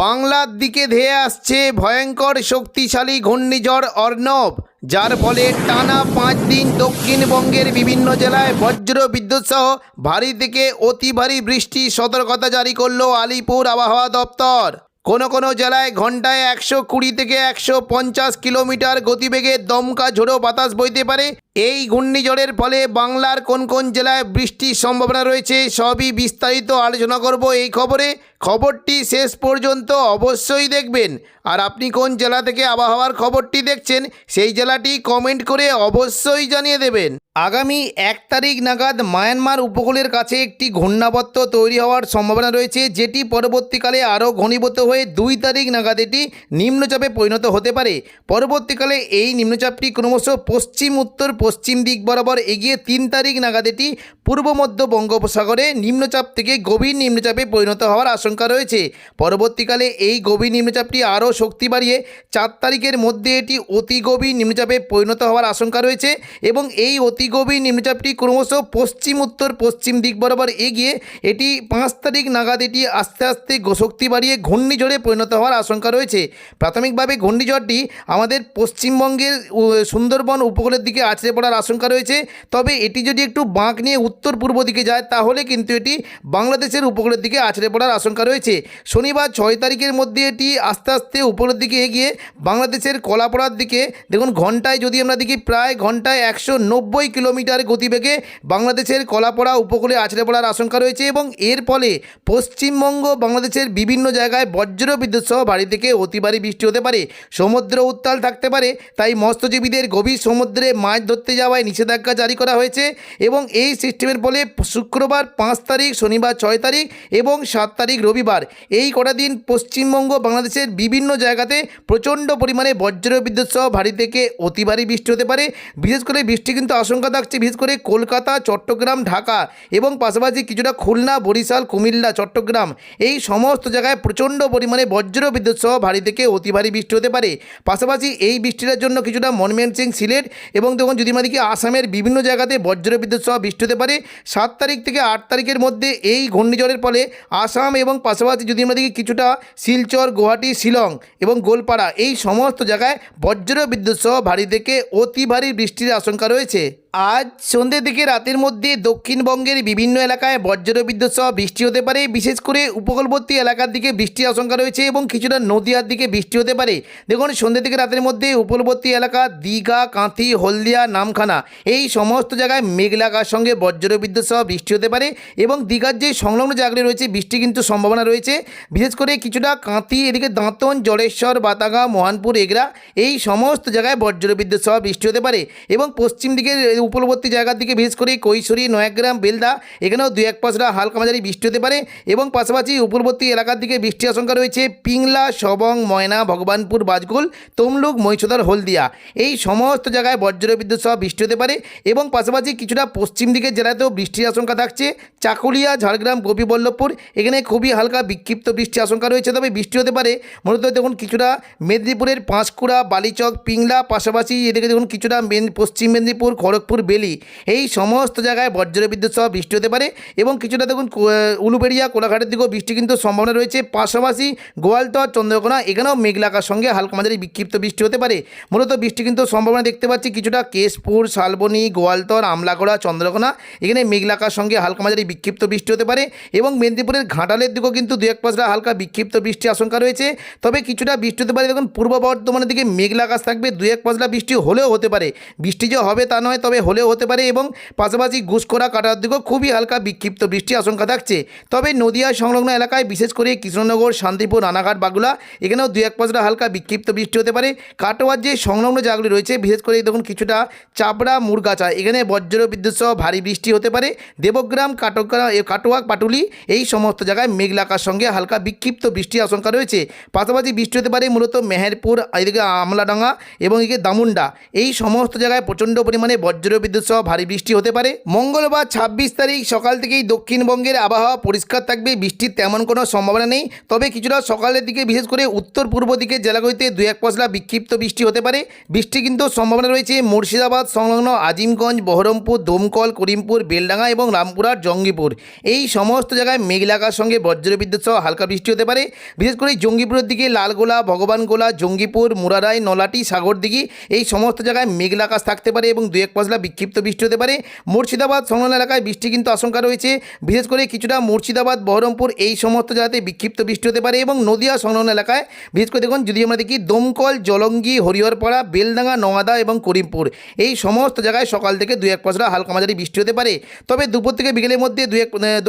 বাংলার দিকে ধেয়ে আসছে ভয়ঙ্কর শক্তিশালী ঘূর্ণিঝড় অর্ণব, যার ফলে টানা 5 দিন দক্ষিণবঙ্গের বিভিন্ন জেলায় বজ্র বিদ্যুৎ সহ ভারী থেকে অতি ভারী বৃষ্টির সতর্কতা জারি করল আলিপুর আবহাওয়া দপ্তর। কোনো জেলায় ঘন্টায় 120 থেকে 150 কিলোমিটার গতিবেগে দমকা ঝোড়ো বাতাস বইতে পারে। এই ঘূর্ণিঝড়ের ফলে বাংলার কোন জেলায় বৃষ্টির সম্ভাবনা রয়েছে সবই বিস্তারিত আলোচনা করব এই খবরে। খবরটি শেষ পর্যন্ত অবশ্যই দেখবেন। আর আপনি কোন জেলা থেকে আবহাওয়ার খবরটি দেখছেন সেই জেলাটি কমেন্ট করে অবশ্যই জানিয়ে দেবেন। আগামী 1 তারিখ নাগাদ মায়ানমার উপকূলের কাছে একটি ঘূর্ণাবর্ত তৈরি হওয়ার সম্ভাবনা রয়েছে, যেটি পরবর্তীকালে আরও ঘনীভূত হয়ে 2 তারিখ নাগাদ এটি নিম্নচাপে পরিণত হতে পারে। পরবর্তীকালে এই নিম্নচাপটি ক্রমশ পশ্চিম উত্তর পশ্চিম দিক বরাবর এগিয়ে 3 তারিখ নাগাদ এটি পূর্ব মধ্য বঙ্গোপসাগরে নিম্নচাপ থেকে গভীর নিম্নচাপে পরিণত হওয়ার আশঙ্কা রয়েছে। পরবর্তীকালে এই গভীর নিম্নচাপটি আরও শক্তি বাড়িয়ে 4 তারিখের মধ্যে এটি অতি গভীর নিম্নচাপে পরিণত হওয়ার আশঙ্কা রয়েছে এবং এই অতি গভীর নিম্নচাপটি ক্রমশ পশ্চিম উত্তর পশ্চিম দিক বরাবর এগিয়ে এটি 5 তারিখ নাগাদ এটি আস্তে আস্তে শক্তি বাড়িয়ে ঘূর্ণিঝড়ে পরিণত হওয়ার আশঙ্কা রয়েছে। প্রাথমিকভাবে ঘূর্ণিঝড়টি আমাদের পশ্চিমবঙ্গের সুন্দরবন উপকূলের দিকে আছড়ে পড়ার আশঙ্কা রয়েছে, তবে এটি যদি একটু বাঁক নিয়ে উত্তর পূর্ব দিকে যায় তাহলে কিন্তু এটি বাংলাদেশের উপকূলের দিকে আছড়ে পড়ার আশঙ্কা রয়েছে। শনিবার 6 তারিখের মধ্যে এটি আস্তে আস্তে উপরের দিকে এগিয়ে বাংলাদেশের কলাপাড়ার দিকে, দেখুন ঘন্টায় যদি আমরা দেখি প্রায় ঘন্টায় 190 কিলোমিটার গতিবেগে বাংলাদেশের কলাপাড়া উপকূলে আছড়ে পড়ার আশঙ্কা রয়েছে এবং এর ফলে পশ্চিমবঙ্গ বাংলাদেশের বিভিন্ন জায়গায় বজ্র বিদ্যুৎ সহ ভারী থেকে অতি ভারী বৃষ্টি হতে পারে। সমুদ্র উত্তাল থাকতে পারে, তাই মৎস্যজীবীদের গভীর সমুদ্রে মাছ ধরতে যাওয়ায় নিষেধাজ্ঞা জারি করা হয়েছে এবং এই সিস্টেমের ফলে শুক্রবার 5 তারিখ, শনিবার 6 তারিখ এবং 7 তারিখ রবিবার এই কটা দিন পশ্চিমবঙ্গ বাংলাদেশের বিভিন্ন জায়গাতে প্রচণ্ড পরিমাণে বজ্র বিদ্যুৎ সহ ভারী থেকে অতি ভারী বৃষ্টি হতে পারে। বিশেষ করে বৃষ্টি কিন্তু আশঙ্কা থাকছে বিশেষ করে কলকাতা, চট্টগ্রাম, ঢাকা এবং পাশাপাশি কিছুটা খুলনা, বরিশাল, কুমিল্লা, চট্টগ্রাম এই সমস্ত জায়গায় প্রচণ্ড পরিমাণে বজ্র বিদ্যুৎ সহ ভারী থেকে অতি ভারী বৃষ্টি হতে পারে। পাশাপাশি এই বৃষ্টিটার জন্য কিছুটা ময়মনসিংহ, সিলেট এবং দেখুন যদি আমাদেরকে আসামের বিভিন্ন জায়গাতে বজ্র বিদ্যুৎ সহ বৃষ্টি হতে পারে। 7 তারিখ থেকে 8 তারিখের মধ্যে এই ঘূর্ণিঝড়ের ফলে আসাম এবং পাশাপাশি যদি আমরা দেখি কিছুটা শিলচর, গুয়াহাটি, শিলং এবং গোলপাড়া এই সমস্ত জায়গায় বজ্র বিদ্যুৎ সহ ভারী থেকে অতি ভারী বৃষ্টির আশঙ্কা রয়েছে। আজ সন্ধ্যে থেকে রাতের মধ্যে দক্ষিণবঙ্গের বিভিন্ন এলাকায় বজ্র বিদ্যুৎ সহ বৃষ্টি হতে পারে। বিশেষ করে উপকূলবর্তী এলাকার দিকে বৃষ্টির আশঙ্কা রয়েছে এবং কিছুটা নদীয়ার দিকে বৃষ্টি হতে পারে। দেখুন সন্ধ্যে থেকে রাতের মধ্যে উপকূলবর্তী এলাকা দীঘা, কাঁথি, হলদিয়া, নামখানা এই সমস্ত জায়গায় মেঘলাকার সঙ্গে বজ্র বিদ্যুৎ সহ বৃষ্টি হতে পারে এবং দীঘার যে সংলগ্ন জায়গাগুলি রয়েছে বৃষ্টি কিন্তু সম্ভাবনা রয়েছে। বিশেষ করে কিছুটা কাঁথি, এদিকে দাঁতন, জলেশ্বর, বাতাগা, মোহনপুর, এগরা এই সমস্ত জায়গায় বজ্র বিদ্যুৎ সহ বৃষ্টি হতে পারে এবং পশ্চিম দিকের উপকূলবর্তী জায়গার দিকে বিশেষ করে কৈশোরী, নয়াগ্রাম, বেলদা এখানেও 2-1 পশলা হালকা মাঝারি বৃষ্টি হতে পারে এবং পাশাপাশি উপকূলবর্তী এলাকার দিকে বৃষ্টির আশঙ্কা রয়েছে পিংলা, সবং, ময়না, ভগবানপুর, বাজকুল, তমলুক, মহিষাদল, হলদিয়া এই সমস্ত জায়গায় বজ্র বিদ্যুৎ সহ বৃষ্টি হতে পারে এবং পাশাপাশি কিছুটা পশ্চিম দিকের জেলাতেও বৃষ্টির আশঙ্কা থাকছে। চাকুলিয়া, ঝাড়গ্রাম, গোপীবল্লভপুর এখানে খুবই হালকা বিক্ষিপ্ত বৃষ্টির আশঙ্কা রয়েছে, তবে বৃষ্টি হতে পারে মূলত দেখুন কিছুটা মেদিনীপুরের পাঁশকুড়া, বালিচক, পিংলা, পাশাপাশি এদিকে দেখুন কিছুটা পশ্চিম মেদিনীপুর, খড়গপুর, বেলি এই সমস্ত জায়গায় বজ্র বিদ্যুৎ সহ বৃষ্টি হতে পারে এবং কিছুটা দেখুন উলুবেড়িয়া, কোলাঘাটের দিকেও বৃষ্টি কিন্তু সম্ভাবনা রয়েছে। পাশাপাশি গোয়ালতর, চন্দ্রকোনা এখানেও মেঘলাকার সঙ্গে হালকা মাঝারি বিক্ষিপ্ত বৃষ্টি হতে পারে। মূলত বৃষ্টি কিন্তু সম্ভাবনা দেখতে পাচ্ছি কিছুটা কেশপুর, শালবনী, গোয়ালতর, আমলাগড়া, চন্দ্রকোনা এখানে মেঘলাকার সঙ্গে হালকা মাঝারি বিক্ষিপ্ত বৃষ্টি হতে পারে এবং মেদিনীপুরের ঘাটালের দিকেও কিন্তু 2-1 পশলা হালকা বিক্ষিপ্ত বৃষ্টির আশঙ্কা রয়েছে, তবে কিছুটা বৃষ্টি হতে পারে। দেখুন পূর্ব বর্ধমানের দিকে মেঘলাকাশ থাকবে, 2-1 পশলা বৃষ্টি হলেও হতে পারে, বৃষ্টি যে হবে তা নয় তবে হলেও হতে পারে এবং পাশাপাশি ঘুষখোরা, কাটার দিকেও খুবই হালকা বিক্ষিপ্ত বৃষ্টির আশঙ্কা থাকছে। তবে নদিয়া সংলগ্ন এলাকায় বিশেষ করে কৃষ্ণনগর, শান্তিপুর, রানাঘাট, বাগুলা এখানেও 2-1 পশলা হালকা বিক্ষিপ্ত বৃষ্টি হতে পারে। কাটোয়ার যে সংলগ্ন জায়গাগুলি রয়েছে বিশেষ করে দেখুন কিছুটা চাপড়া, মুরগাছা এখানে বজ্র বিদ্যুৎ সহ ভারী বৃষ্টি হতে পারে। দেবগ্রাম, কাটোয়া, পাটুলি এই সমস্ত জায়গায় মেঘলাকার সঙ্গে হালকা বিক্ষিপ্ত বৃষ্টির আশঙ্কা রয়েছে। পাশাপাশি বৃষ্টি হতে পারে মূলত মেহেরপুর, এদিকে আমলাডাঙ্গা এবং এদিকে দামুন্ডা এই সমস্ত জায়গায় প্রচণ্ড পরিমাণে বজ্র বজ্রবিদ্যুৎ সহ ভারী বৃষ্টি হতে পারে। মঙ্গলবার 26 তারিখ সকাল থেকেই দক্ষিণবঙ্গের আবহাওয়া পরিষ্কার থাকবে, বৃষ্টির তেমন কোনো সম্ভাবনা নেই। তবে কিছুটা সকালের দিকে বিশেষ করে উত্তর পূর্ব দিকের জেলাগুলিতে দু এক পশলা বিক্ষিপ্ত বৃষ্টি হতে পারে। বৃষ্টি কিন্তু সম্ভাবনা রয়েছে মুর্শিদাবাদ সংলগ্ন আজিমগঞ্জ, বহরমপুর, দমকল, করিমপুর, বেলডাঙ্গা এবং রামপুরহাট, জঙ্গিপুর এই সমস্ত জায়গায় মেঘলা আকাশের সঙ্গে বজ্রবিদ্যুৎ সহ হালকা বৃষ্টি হতে পারে। বিশেষ করে জঙ্গিপুরের দিকে লালগোলা, ভগবানগোলা, জঙ্গিপুর, মুরারাই, নলাটি, সাগরদিঘি এই সমস্ত জায়গায় মেঘলা আকাশ থাকতে পারে এবং দু এক পশলা বিক্ষিপ্ত বৃষ্টি হতে পারে। মুর্শিদাবাদ সংলগ্ন এলাকায় বৃষ্টি কিন্তু আশঙ্কা রয়েছে, বিশেষ করে কিছুটা মুর্শিদাবাদ, বহরমপুর এই সমস্ত জায়গাতে বিক্ষিপ্ত বৃষ্টি হতে পারে এবং নদিয়া সংলগ্ন এলাকায় বিশেষ করে দেখুন যদি আমরা দেখি দমকল, জলঙ্গি, হরিহরপাড়া, বেলডাঙ্গা, নওয়াদা এবং করিমপুর এই সমস্ত জায়গায় সকাল থেকে দু এক পশলা হালকা মাঝারি বৃষ্টি হতে পারে। তবে দুপুর থেকে বিকেলের মধ্যে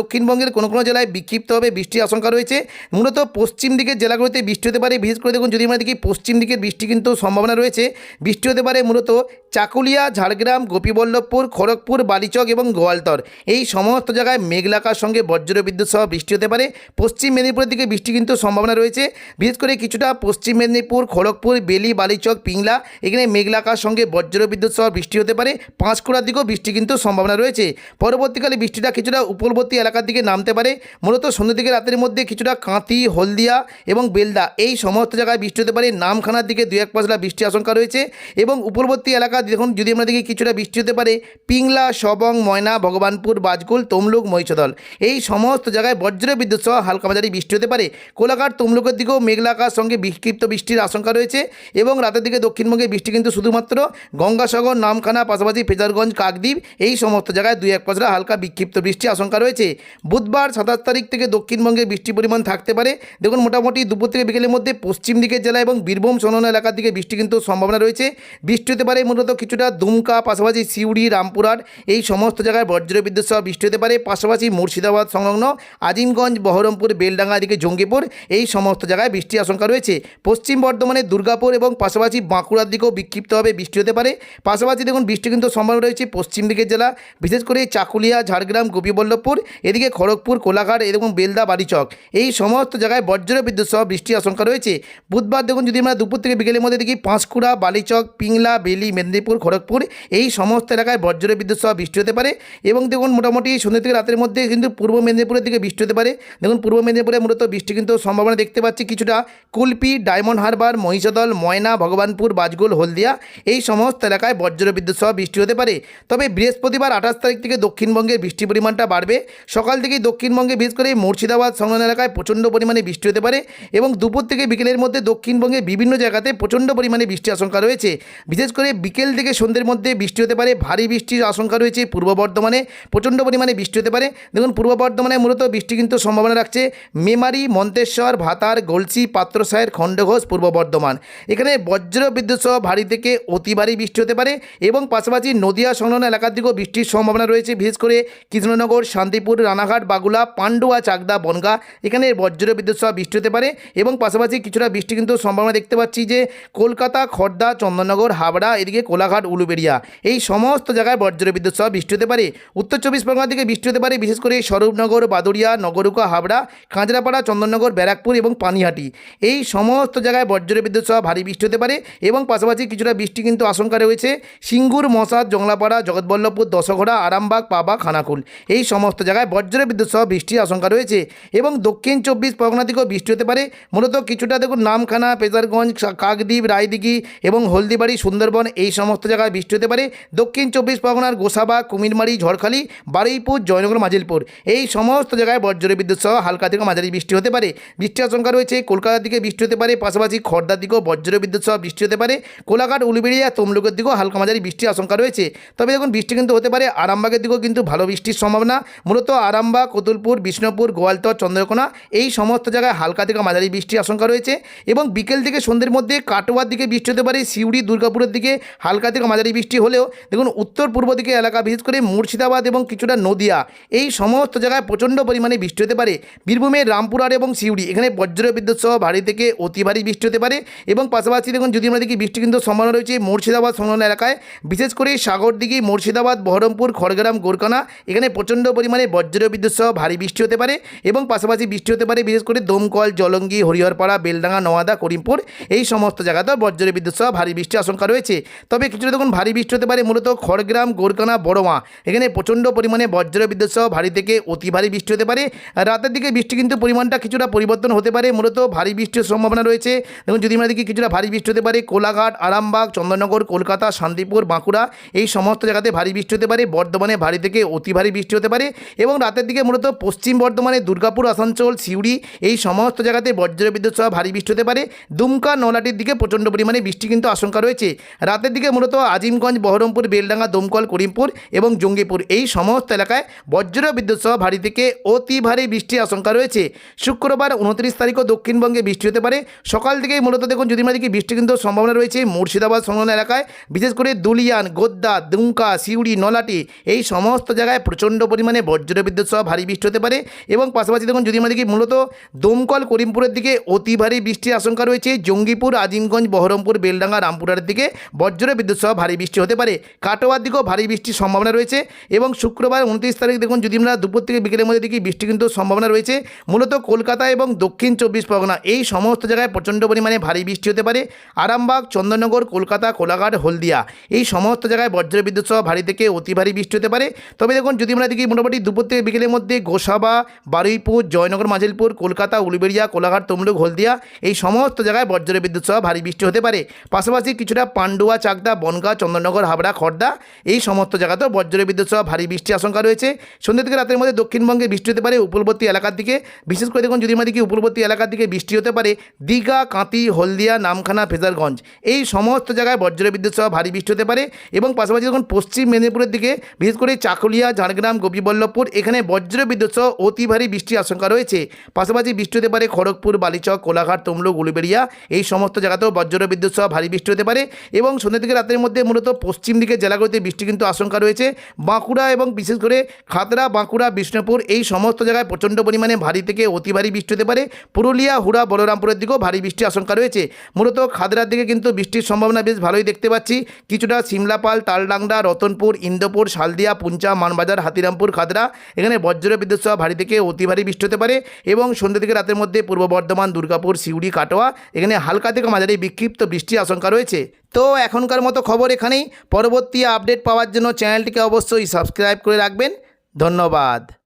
দক্ষিণবঙ্গের কোনো কোনো জেলায় বিক্ষিপ্তভাবে বৃষ্টির আশঙ্কা রয়েছে। মূলত পশ্চিম দিকের জেলাগুলিতে বৃষ্টি হতে পারে। বিশেষ করে দেখুন যদি আমরা দেখি পশ্চিম দিকের বৃষ্টি কিন্তু সম্ভাবনা রয়েছে, বৃষ্টি হতে পারে মূলত চাকুলিয়া, ঝাড়গ্রাম, গোপীবল্লভপুর, খড়গপুর, বালিচক এবং গোয়ালতর এই সমস্ত জায়গায় মেঘলা আকাশের সঙ্গে বজ্রবিদ্যুৎ সহ বৃষ্টি হতে পারে। পশ্চিম মেদিনীপুরের দিকে বৃষ্টি কিন্তু সম্ভাবনা রয়েছে, বিশেষ করে কিছুটা পশ্চিম মেদিনীপুর, খড়গপুর, বেলি, বালিচক, পিংলা এখানে মেঘলা আকাশের সঙ্গে বজ্রবিদ্যুৎ সহ বৃষ্টি হতে পারে। পাঁশকুড়ার দিকেও বৃষ্টি কিন্তু সম্ভাবনা রয়েছে। পরবর্তীকালে বৃষ্টিটা কিছুটা উপকূলবর্তী এলাকার দিকে নামতে পারে। মূলত সন্ধ্যা থেকে রাতের মধ্যে কিছুটা কাঁথি, হলদিয়া এবং বেলদা এই সমস্ত জায়গায় বৃষ্টি হতে পারে। নামখানার দিকে দু এক পশলা বৃষ্টির আশঙ্কা রয়েছে এবং উপকূলবর্তী এলাকা দেখুন যদি আমরা দেখি কিছুটা বৃষ্টি হতে পারে পিংলা, সবং, ময়না, ভগবানপুর, বাজকুল, তমলুক, মহিষদল এই সমস্ত জায়গায় বজ্রবিদ্যুৎ সহ হালকা মাঝারি বৃষ্টি হতে পারে। কোলাঘাট, তমলুকের দিকেও মেঘলা আকাশের সঙ্গে বিক্ষিপ্ত বৃষ্টির আশঙ্কা রয়েছে এবং রাতের দিকে দক্ষিণবঙ্গে বৃষ্টি কিন্তু শুধুমাত্র গঙ্গাসাগর, নামখানা, পাশাপাশি ফেজারগঞ্জ, কাকদ্বীপ এই সমস্ত জায়গায় দু এক পশলা হালকা বিক্ষিপ্ত বৃষ্টির আশঙ্কা রয়েছে। বুধবার 27 তারিখ থেকে দক্ষিণবঙ্গে বৃষ্টির পরিমাণ থাকতে পারে। দেখুন মোটামুটি দুপুর থেকে বিকেলের মধ্যে পশ্চিম দিকের জেলা এবং বীরভূম সংলগ্ন এলাকার দিকে বৃষ্টি কিন্তু সম্ভাবনা রয়েছে। বৃষ্টি হতে পারে মূলত কিছুটা দুমকা, পাশাপাশি সিউড়ি, রামপুরহাট এই সমস্ত জায়গায় বজ্রবিদ্যুৎ সহ বৃষ্টি হতে পারে। পাশাপাশি মুর্শিদাবাদ সংলগ্ন আজিমগঞ্জ, বহরমপুর, বেলডাঙ্গা দিকে জঙ্গিপুর এই সমস্ত জায়গায় বৃষ্টির আশঙ্কা রয়েছে। পশ্চিম বর্ধমানের দুর্গাপুর এবং পাশাপাশি বাঁকুড়ার দিকেও বিক্ষিপ্তভাবে বৃষ্টি হতে পারে। পাশাপাশি দেখুন বৃষ্টি কিন্তু সম্ভাবনা রয়েছে পশ্চিম দিকের জেলা, বিশেষ করে চাকুলিয়া, ঝাড়গ্রাম, গোপীবল্লভপুর এদিকে খড়গপুর, কোলাঘাট এবং বেলদা, বালিচক এই সমস্ত জায়গায় বজ্রবিদ্যুৎ সহ বৃষ্টির আশঙ্কা রয়েছে। বুধবার দেখুন যদি আমরা দুপুর থেকে বিকেলের মধ্যে দেখি পাঁশকুড়া, বালিচক, পিংলা, বেলি, মেদিনীপুর, খড়গপুর এই সমস্ত এলাকায় বজ্রবিদ্যুৎ সহ বৃষ্টি হতে পারে এবং দেখুন মোটামুটি সন্ধ্যা থেকে রাতের মধ্যে কিন্তু পূর্ব মেদিনীপুরের দিকে বৃষ্টি হতে পারে। দেখুন পূর্ব মেদিনীপুরে মূলত বৃষ্টি কিন্তু সম্ভাবনা দেখতে পাচ্ছি কিছুটা কুলপি, ডায়মন্ড হারবার, মহিষদল, ময়না, ভগবানপুর, বাজগুল, হলদিয়া এই সমস্ত এলাকায় বজ্রবিদ্যুৎ সহ বৃষ্টি হতে পারে। তবে বৃহস্পতিবার 28 তারিখ থেকে দক্ষিণবঙ্গের বৃষ্টির পরিমাণটা বাড়বে। সকাল থেকেই দক্ষিণবঙ্গে বিশেষ করে মুর্শিদাবাদ সংলগ্ন এলাকায় প্রচণ্ড পরিমাণে বৃষ্টি হতে পারে এবং দুপুর থেকে বিকেলের মধ্যে দক্ষিণবঙ্গে বিভিন্ন জায়গাতে প্রচণ্ড পরিমাণে বৃষ্টির আশঙ্কা রয়েছে। বিশেষ করে বিকেল থেকে সন্ধ্যের মধ্যে বৃষ্টি হতে পারে। ভারী বৃষ্টির আশঙ্কা রয়েছে পূর্ব বর্ধমানে, প্রচণ্ড পরিমাণে বৃষ্টি হতে পারে। দেখুন পূর্ব বর্ধমানে মূলত বৃষ্টি কিন্তু সম্ভাবনা রাখছে মেমারি, মন্তেশ্বর, ভাতার, গলসি, পাত্রসাহের, খণ্ডঘোষ, পূর্ব বর্ধমান এখানে বজ্রবিদ্যুৎ সহ ভারী থেকে অতি ভারী বৃষ্টি হতে পারে এবং পাশাপাশি নদিয়া সংলগ্ন এলাকার দিকেও বৃষ্টির সম্ভাবনা রয়েছে। বিশেষ করে কৃষ্ণনগর, শান্তিপুর, রানাঘাট, বাগুলা, পান্ডুয়া, চাকদা, বনগা এখানে বজ্রবিদ্যুৎ সহ বৃষ্টি হতে পারে এবং পাশাপাশি কিছুটা বৃষ্টি কিন্তু সম্ভাবনা দেখতে পাচ্ছি যে কলকাতা, খড়দা, চন্দননগর, হাবড়া এদিকে কোলাঘাট, উলুবেড়িয়া এই সমস্ত জায়গায় বজ্রবিদ্যুৎ সহ বৃষ্টি হতে পারে। উত্তর 24 পরগনা দিকে বৃষ্টি হতে পারে বিশেষ করে স্বরূপনগর, বাদুড়িয়া, নগরুকা, হাবড়া, কাঁচরাপাড়া, চন্দননগর, ব্যারাকপুর এবং পানিহাটি এই সমস্ত জায়গায় বজ্রবিদ্যুৎ সহ ভারী বৃষ্টি হতে পারে এবং পাশাপাশি কিছুটা বৃষ্টি কিন্তু আশঙ্কা রয়েছে সিঙ্গুর, মশাদ, জংলাপাড়া, জগৎবল্লভপুর, দশঘোড়া, আরামবাগ, পাবা, খানাকুল এই সমস্ত জায়গায় বজ্রবিদ্যুৎ সহ বৃষ্টির আশঙ্কা রয়েছে এবং দক্ষিণ 24 পরগনা দিকেও বৃষ্টি হতে পারে। মূলত কিছুটা দেখুন নামখানা, পেজারগঞ্জ, কাকদ্বীপ, রায়দিঘি এবং হলদিবাড়ি, সুন্দরবন এই সমস্ত জায়গায় বৃষ্টি হতে পারে। দক্ষিণ 24 পরগনার গোসাবা, কুমিরমারি, ঝড়খালি, বারুইপুর, জয়নগর, মাজিলপুর এই সমস্ত জায়গায় বজ্রবিদ্যুৎ সহ হালকা থেকে মাঝারি বৃষ্টি হতে পারে। বৃষ্টির আশঙ্কা রয়েছে কলকাতার দিকে বৃষ্টি হতে পারে, পাশাপাশি খড়দার দিকেও বজ্রবিদ্যুৎ সহ বৃষ্টি হতে পারে। কোলাঘাট, উলুবেড়িয়া, তমলুকের দিকেও হালকা মাঝারি বৃষ্টির আশঙ্কা রয়েছে। তবে দেখুন বৃষ্টি কিন্তু হতে পারে আরামবাগের দিকেও কিন্তু ভালো বৃষ্টির সম্ভাবনা। মূলত আরামবাগ, কতুলপুর, বিষ্ণুপুর, গোয়ালতর, চন্দ্রকোনা এই সমস্ত জায়গায় হালকা থেকে মাঝারি বৃষ্টির আশঙ্কা রয়েছে এবং বিকেল থেকে সন্ধ্যের মধ্যে কাটোয়ার দিকে বৃষ্টি হতে পারে। সিউড়ি, দুর্গাপুরের দিকে হালকা থেকে মাঝারি বৃষ্টি হলেও দেখুন উত্তর পূর্ব দিকে এলাকা বিশেষ করে মুর্শিদাবাদ এবং কিছুটা নদিয়া এই সমস্ত জায়গায় প্রচণ্ড পরিমাণে বৃষ্টি হতে পারে। বীরভূমের রামপুরহাট এবং সিউড়ি এখানে বজ্রবিদ্যুৎ সহ ভারী থেকে অতি ভারী বৃষ্টি হতে পারে এবং পাশাপাশি দেখুন যদি আমরা দেখি বৃষ্টি কিন্তু সম্ভাবনা রয়েছে মুর্শিদাবাদ সংলগ্ন এলাকায় বিশেষ করে সাগরদিঘি, মুর্শিদাবাদ, বহরমপুর, খড়গ্রাম, গোরকানা এখানে প্রচণ্ড পরিমাণে বজ্রবিদ্যুৎ সহ ভারী বৃষ্টি হতে পারে এবং পাশাপাশি বৃষ্টি হতে পারে বিশেষ করে দমকল, জলঙ্গি, হরিহরপাড়া, বেলডাঙ্গা, নওয়াদা, করিমপুর এই সমস্ত জায়গাতেও বজ্রবিদ্যুৎ সহ ভারী বৃষ্টির আশঙ্কা রয়েছে। তবে কিছুটা দেখুন ভারী বৃষ্টি হতে পারে মূলত খড়গ্রাম, গোরকানা, বড়মা এখানে প্রচণ্ড পরিমাণে বজ্রবিদ্যুৎ সহ ভারী থেকে অতি ভারী বৃষ্টি হতে পারে। রাতের দিকে বৃষ্টি কিন্তু পরিমাণটা কিছুটা পরিবর্তন হতে পারে, মূলত ভারী বৃষ্টির সম্ভাবনা রয়েছে। দেখুন যদি আমরা দেখি কিছুটা ভারী বৃষ্টি হতে পারে কোলাঘাট, আরামবাগ, চন্দননগর, কলকাতা, শান্তিপুর, বাঁকুড়া এই সমস্ত জায়গাতে ভারী বৃষ্টি হতে পারে। বর্ধমানে ভারী থেকে অতি ভারী বৃষ্টি হতে পারে এবং রাতের দিকে মূলত পশ্চিম বর্ধমানে দুর্গাপুর, আসানসোল, সিউড়ি এই সমস্ত জায়গাতে বজ্রবিদ্যুৎ সহ ভারী বৃষ্টি হতে পারে। দুমকা, নলাটির দিকে প্রচণ্ড পরিমাণে বৃষ্টি কিন্তু আশঙ্কা রয়েছে। রাতের দিকে মূলত আজিমগঞ্জ, বহরমপুর, বেলডাঙ্গা, দমকল, করিমপুর এবং জঙ্গিপুর এই সমস্ত এলাকায় বজ্রবিদ্যুৎ সহ ভারী থেকে অতি ভারী বৃষ্টির আশঙ্কা রয়েছে। শুক্রবার 29 তারিখও দক্ষিণবঙ্গে বৃষ্টি হতে পারে। সকাল থেকেই মূলত দেখুন যদি আমরা দেখি বৃষ্টি কিন্তু সম্ভাবনা রয়েছে মুর্শিদাবাদ সংলগ্ন এলাকায়, বিশেষ করে দুলিয়ান, গোদ্দা, দুমকা, সিউড়ি, নলাটি এই সমস্ত জায়গায় প্রচণ্ড পরিমাণে বজ্রবিদ্যুৎ সহ ভারী বৃষ্টি হতে পারে। এবং পাশাপাশি দেখুন যদি আমরা দেখি মূলত দমকল, করিমপুরের দিকে অতি ভারী বৃষ্টির আশঙ্কা রয়েছে। জঙ্গিপুর, আজিমগঞ্জ, বহরমপুর, বেলডাঙ্গা, রামপুরহাটের দিকে বজ্রবিদ্যুৎ সহ ভারী বৃষ্টি হতে পারে। কাটোয়ার দিকেও ভারী বৃষ্টির সম্ভাবনা রয়েছে। এবং শুক্রবার 29 তারিখ দেখুন যদি আমরা দুপুর থেকে বিকেলের মধ্যে দেখি বৃষ্টি কিন্তু সম্ভাবনা রয়েছে মূলত কলকাতা এবং দক্ষিণ 24 পরগনা এই সমস্ত জায়গায় প্রচণ্ড পরিমাণে ভারী বৃষ্টি হতে পারে। আরামবাগ, চন্দননগর, কলকাতা, কোলাঘাট, হলদিয়া এই সমস্ত জায়গায় বজ্রবিদ্যুৎ সহ ভারী থেকে অতি ভারী বৃষ্টি হতে পারে। তবে দেখুন যদি আমরা দেখি মোটামুটি দুপুর থেকে বিকেলের মধ্যে গোসাবা, বারুইপুর, জয়নগর, মাজিলপুর, কলকাতা, উলুবেড়িয়া, কোলাঘাট, তমলুক, হলদিয়া এই সমস্ত জায়গায় বজ্রবিদ্যুৎ সহ ভারী বৃষ্টি হতে পারে। পাশাপাশি কিছুটা পান্ডুয়া, চাকদা, বনগাঁ, চন্দননগর, হাবড়া, খড়দা এই সমস্ত জায়গাতেও বজ্রবিদ্যুৎ সহ ভারী বৃষ্টির আশঙ্কা রয়েছে। সন্ধ্যা থেকে রাতের মধ্যে দক্ষিণবঙ্গে বৃষ্টি হতে পারে উপকূলবর্তী এলাকার দিকে, বিশেষ করে দেখুন যদি আমরা দেখি উপকূলবর্তী এলাকার দিকে বৃষ্টি হতে পারে দীঘা, কাঁতি, হলদিয়া, নামখানা, ফেজারগঞ্জ এই সমস্ত জায়গায় বজ্রবিদ্যুৎ সহ ভারী বৃষ্টি হতে পারে। এবং পাশাপাশি দেখুন পশ্চিম মেদিনীপুরের দিকে বিশেষ করে চাকুলিয়া, ঝাড়গ্রাম, গোপীবল্লভপুর এখানে বজ্রবিদ্যুৎ সহ অতি ভারী বৃষ্টির আশঙ্কা রয়েছে। পাশাপাশি বৃষ্টি হতে পারে খড়গপুর, বালিচক, কোলাঘাট, তমলুক, উলুবেড়িয়া এই সমস্ত জায়গাতেও বজ্রবিদ্যুৎ সহ ভারী বৃষ্টি হতে পারে। এবং সন্ধ্যা থেকে রাতের মধ্যে মূলত পশ্চিম দিকের জেলাগুলিতে বৃষ্টি কিন্তু আশঙ্কা রয়েছে। বাঁকুড়া এবং বিশেষ করে খাতড়া, বাঁকুড়া, বিষ্ণুপুর এই সমস্ত জায়গায় প্রচণ্ড পরিমাণে ভারী থেকে অতি ভারী বৃষ্টি হতে পারে। পুরুলিয়া, হুড়া, বলরামপুরের দিকেও ভারী বৃষ্টির আশঙ্কা রয়েছে। মূলত খাতড়ার দিকে কিন্তু বৃষ্টির সম্ভাবনা বেশ ভালোই দেখতে পাচ্ছি। কিছুটা সিমলাপাল, তালডাংরা, রতনপুর, ইন্দোপুর, শালদিয়া, পুঞ্চা, মানবাজার, হাতিরামপুর, খাতড়া এখানে বজ্রবিদ্যুৎ সহ ভারী থেকে অতি ভারী বৃষ্টি হতে পারে। এবং সন্ধ্যা থেকে রাতের মধ্যে পূর্ব বর্ধমান, দুর্গাপুর, সিউড়ি, কাটোয়া এখানে হালকা থেকে মাঝারি বিক্ষিপ্ত বৃষ্টির আশঙ্কা রয়েছে। তো এখনকার মতো খবর এখানেই। পরবর্তী আপডেট পাওয়ার জন্য চ্যানেলটিকে অবশ্যই সাবস্ক্রাইব করে রাখবেন। ধন্যবাদ।